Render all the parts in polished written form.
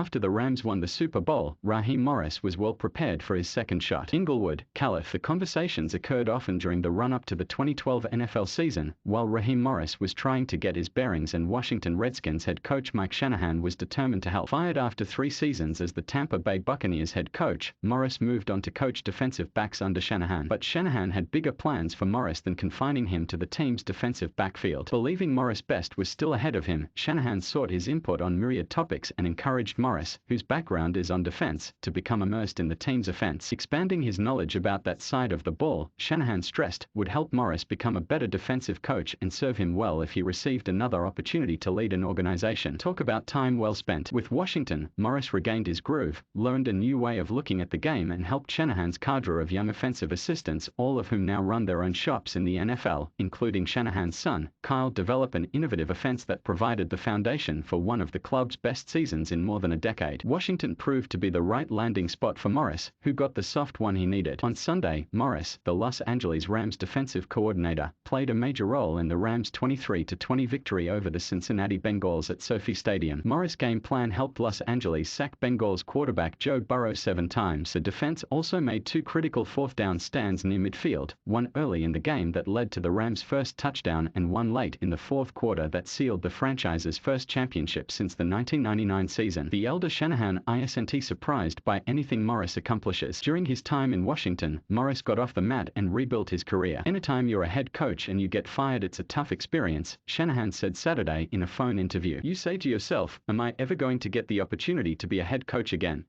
After the Rams won the Super Bowl, Raheem Morris was well prepared for his second shot. Inglewood, Calif. The conversations occurred often during the run-up to the 2012 NFL season, while Raheem Morris was trying to get his bearings and Washington Redskins head coach Mike Shanahan was determined to help. Fired after 3 seasons as the Tampa Bay Buccaneers head coach, Morris moved on to coach defensive backs under Shanahan. But Shanahan had bigger plans for Morris than confining him to the team's defensive backfield. Believing Morris' best was still ahead of him, Shanahan sought his input on myriad topics and encouraged Morris, whose background is on defense, to become immersed in the team's offense. Expanding his knowledge about that side of the ball, Shanahan stressed, would help Morris become a better defensive coach and serve him well if he received another opportunity to lead an organization. Talk about time well spent. With Washington, Morris regained his groove, learned a new way of looking at the game and helped Shanahan's cadre of young offensive assistants, all of whom now run their own shops in the NFL, including Shanahan's son, Kyle, develop an innovative offense that provided the foundation for one of the club's best seasons in more than a decade. Washington proved to be the right landing spot for Morris, who got the soft one he needed. On Sunday, Morris, the Los Angeles Rams defensive coordinator, played a major role in the Rams' 23-20 victory over the Cincinnati Bengals at SoFi Stadium. Morris' game plan helped Los Angeles sack Bengals quarterback Joe Burrow 7 times. The defense also made 2 critical 4th down stands near midfield, one early in the game that led to the Rams' first touchdown and one late in the 4th quarter that sealed the franchise's first championship since the 1999 season. The elder Shanahan isn't surprised by anything Morris accomplishes. During his time in Washington, Morris got off the mat and rebuilt his career. Anytime you're a head coach and you get fired, it's a tough experience, Shanahan said Saturday in a phone interview. You say to yourself, am I ever going to get the opportunity to be a head coach again?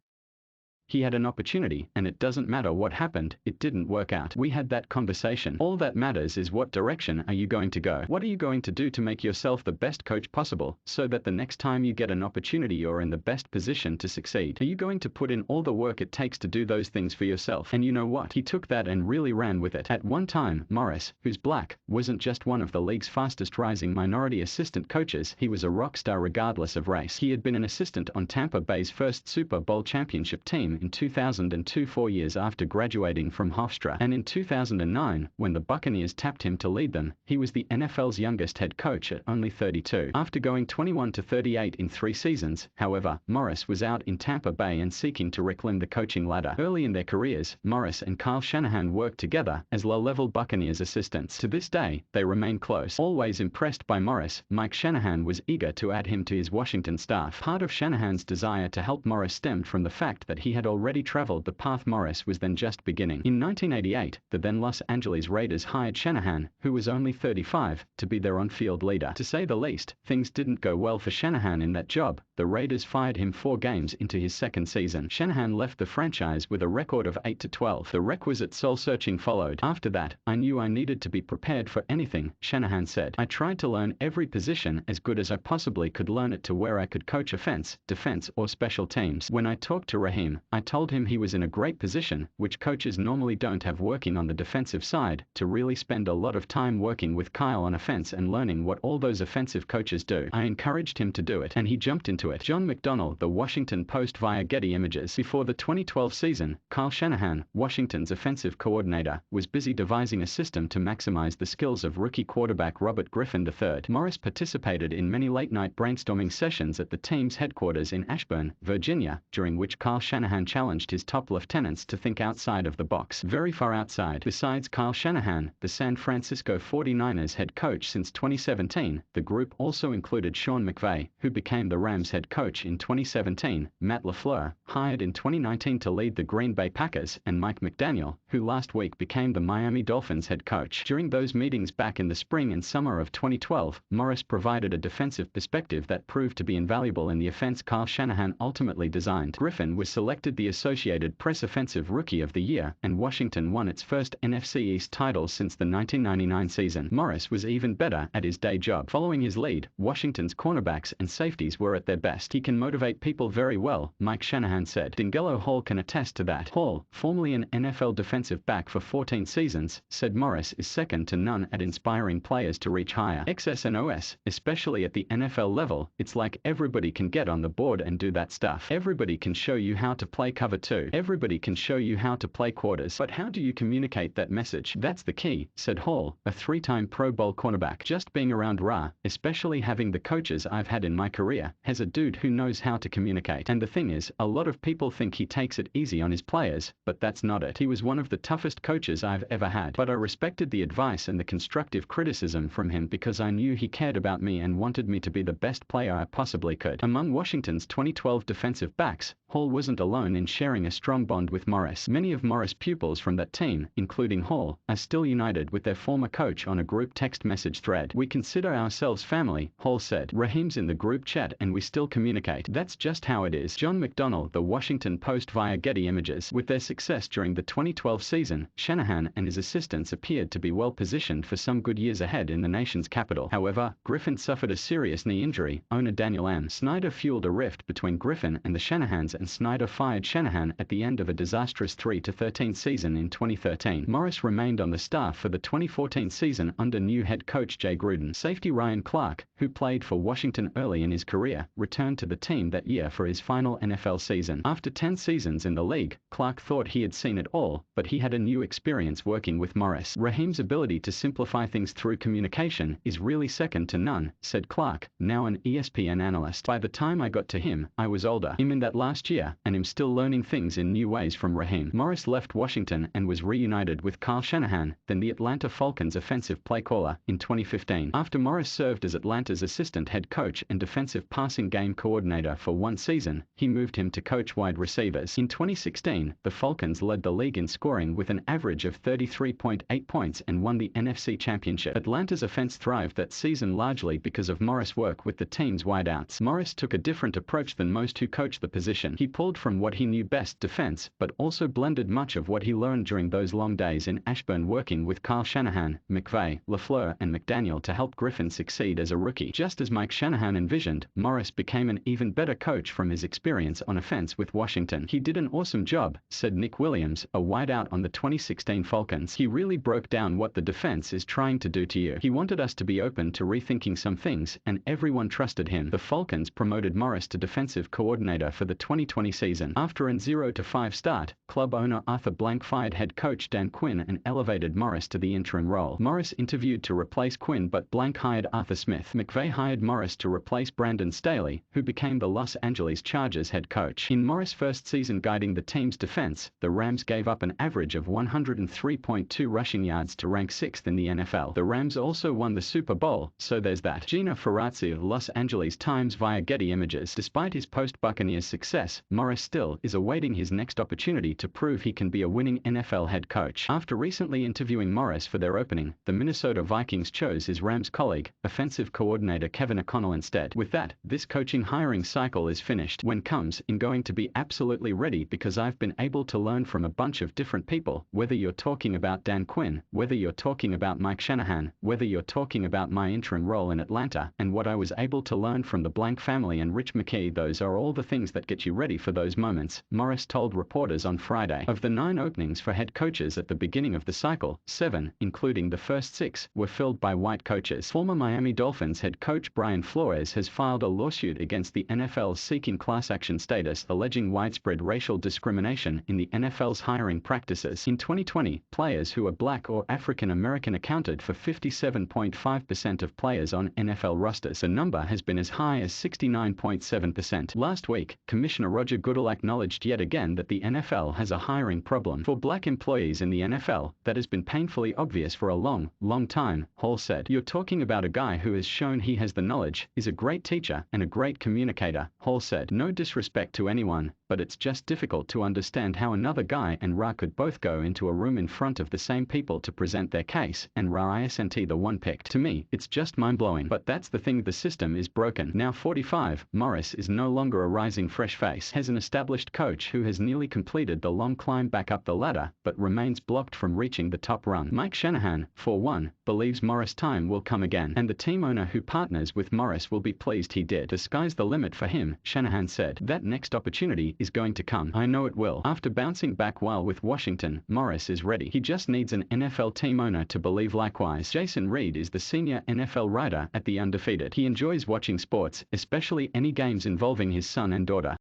He had an opportunity, and it doesn't matter what happened, it didn't work out. We had that conversation. All that matters is what direction are you going to go? What are you going to do to make yourself the best coach possible, so that the next time you get an opportunity you're in the best position to succeed? Are you going to put in all the work it takes to do those things for yourself? And you know what? He took that and really ran with it. At one time, Morris, who's black, wasn't just one of the league's fastest rising minority assistant coaches, he was a rock star regardless of race. He had been an assistant on Tampa Bay's first Super Bowl championship team in 2002, 4 years after graduating from Hofstra, and in 2009, when the Buccaneers tapped him to lead them, he was the NFL's youngest head coach at only 32. After going 21-38 in 3 seasons, however, Morris was out in Tampa Bay and seeking to reclaim the coaching ladder. Early in their careers, Morris and Kyle Shanahan worked together as low-level Buccaneers assistants. To this day, they remain close. Always impressed by Morris, Mike Shanahan was eager to add him to his Washington staff. Part of Shanahan's desire to help Morris stemmed from the fact that he had already traveled the path Morris was then just beginning. In 1988, the then Los Angeles Raiders hired Shanahan, who was only 35, to be their on-field leader. To say the least, things didn't go well for Shanahan in that job. The Raiders fired him 4 games into his second season. Shanahan left the franchise with a record of 8-12. The requisite soul-searching followed. After that, I knew I needed to be prepared for anything, Shanahan said. I tried to learn every position as good as I possibly could learn it to where I could coach offense, defense, or special teams. When I talked to Raheem, I told him he was in a great position, which coaches normally don't have, working on the defensive side, to really spend a lot of time working with Kyle on offense and learning what all those offensive coaches do. I encouraged him to do it, and he jumped into it. John McDonnell, The Washington Post via Getty Images. Before the 2012 season, Kyle Shanahan, Washington's offensive coordinator, was busy devising a system to maximize the skills of rookie quarterback Robert Griffin III. Morris participated in many late-night brainstorming sessions at the team's headquarters in Ashburn, Virginia, during which Kyle Shanahan challenged his top lieutenants to think outside of the box. Very far outside. Besides Kyle Shanahan, the San Francisco 49ers head coach since 2017, the group also included Sean McVay, who became the Rams head coach in 2017, Matt LaFleur, hired in 2019 to lead the Green Bay Packers, and Mike McDaniel, who last week became the Miami Dolphins head coach. During those meetings back in the spring and summer of 2012, Morris provided a defensive perspective that proved to be invaluable in the offense Kyle Shanahan ultimately designed. Griffin was selected the Associated Press Offensive Rookie of the Year, and Washington won its first NFC East title since the 1999 season. Morris was even better at his day job. Following his lead, Washington's cornerbacks and safeties were at their best. He can motivate people very well, Mike Shanahan Shanahan said. Dingelo Hall can attest to that. Hall, formerly an NFL defensive back for 14 seasons, said Morris is second to none at inspiring players to reach higher X's and O's, especially at the NFL level. It's like everybody can get on the board and do that stuff. Everybody can show you how to play cover 2. Everybody can show you how to play quarters. But how do you communicate that message? That's the key, said Hall, a 3-time Pro Bowl cornerback. Just being around Ra, especially having the coaches I've had in my career, has a dude who knows how to communicate. And the thing is, a lot of people think he takes it easy on his players, but that's not it. He was one of the toughest coaches I've ever had. But I respected the advice and the constructive criticism from him because I knew he cared about me and wanted me to be the best player I possibly could. Among Washington's 2012 defensive backs, Hall wasn't alone in sharing a strong bond with Morris. Many of Morris' pupils from that team, including Hall, are still united with their former coach on a group text message thread. We consider ourselves family, Hall said. Raheem's in the group chat and we still communicate. That's just how it is. John McDonnell, The Washington Post via Getty Images. With their success during the 2012 season, Shanahan and his assistants appeared to be well positioned for some good years ahead in the nation's capital. However, Griffin suffered a serious knee injury. Owner Daniel M. Snyder fueled a rift between Griffin and the Shanahans, and Snyder fired Shanahan at the end of a disastrous 3-13 season in 2013. Morris remained on the staff for the 2014 season under new head coach Jay Gruden. Safety Ryan Clark, who played for Washington early in his career, returned to the team that year for his final NFL season. After 10 seasons in the league, Clark thought he had seen it all, but he had a new experience working with Morris. Raheem's ability to simplify things through communication is really second to none, said Clark, now an ESPN analyst. By the time I got to him, I was older. I'm in that last year, and I'm still learning things in new ways from Raheem. Morris left Washington and was reunited with Kyle Shanahan, then the Atlanta Falcons offensive play caller, in 2015. After Morris served as Atlanta's assistant head coach and defensive passing game coordinator for one season, he moved him to coach wide receivers. In 2016, the Falcons led the league in scoring with an average of 33.8 points and won the NFC Championship. Atlanta's offense thrived that season largely because of Morris' work with the team's wideouts. Morris took a different approach than most who coached the position. He pulled from what he knew best, defense, but also blended much of what he learned during those long days in Ashburn working with Kyle Shanahan, McVay, LaFleur, and McDaniel to help Griffin succeed as a rookie. Just as Mike Shanahan envisioned, Morris became an even better coach from his experience on offense with Washington. He did an awesome job, said Nick Williams, a wideout on the 2016 Falcons. He really broke down what the defense is trying to do to you. He wanted us to be open to rethinking some things, and everyone trusted him. The Falcons promoted Morris to defensive coordinator for the 2020 season. After a 0-5 start, club owner Arthur Blank fired head coach Dan Quinn and elevated Morris to the interim role. Morris interviewed to replace Quinn, but Blank hired Arthur Smith. McVay hired Morris to replace Brandon Staley, who became the Los Angeles Chargers head coach. In Morris' first season guiding the team's defense, the Rams gave up an average of 103.2 rushing yards to rank 6th in the NFL. The Rams also won the Super Bowl, so there's that. Gino Ferrazzi of Los Angeles Times via Getty Images. Despite his post-Buccaneers success, Morris still is awaiting his next opportunity to prove he can be a winning NFL head coach. After recently interviewing Morris for their opening, the Minnesota Vikings chose his Rams colleague, offensive coordinator Kevin O'Connell instead. With that, this coaching hiring cycle is finished. When comes in going to be absolutely ready because I've been able to learn from a bunch of different people, whether you're talking about Dan Quinn, whether you're talking about Mike Shanahan, whether you're talking about my interim role in Atlanta, and what I was able to learn from the Blank family and Rich McKee. Those are all the things that get you ready for those moments, Morris told reporters on Friday. Of the 9 openings for head coaches at the beginning of the cycle, 7, including the first 6, were filled by white coaches. Former Miami Dolphins head coach Brian Flores has filed a lawsuit against the NFL seeking class action status, alleging widespread racial discrimination in the NFL's hiring practices. In 2020, players who are black or African American accounted for 57.5% of players on NFL rosters. The number has been as high as 69.7%. Last week, Commissioner Roger Goodell acknowledged yet again that the NFL has a hiring problem for black employees in the NFL that has been painfully obvious for a long time, Hall said. You're talking about a guy who has shown he has the knowledge, is a great teacher, and a great communicator, Hall said. No disrespect to anyone, but it's just difficult to understand how another guy and Ra could both go into a room in front of the same people to present their case, and Ra isn't the one picked. To me, it's just mind-blowing. But that's the thing, the system is broken. Now 45, Morris is no longer a rising fresh face. place has an established coach who has nearly completed the long climb back up the ladder, but remains blocked from reaching the top rung. Mike Shanahan, for one, believes Morris' time will come again, and the team owner who partners with Morris will be pleased he did. "The sky's the limit for him," Shanahan said. "That next opportunity is going to come. I know it will." After bouncing back while with Washington, Morris is ready. He just needs an NFL team owner to believe likewise. Jason Reed is the senior NFL writer at The Undefeated. He enjoys watching sports, especially any games involving his son and daughter.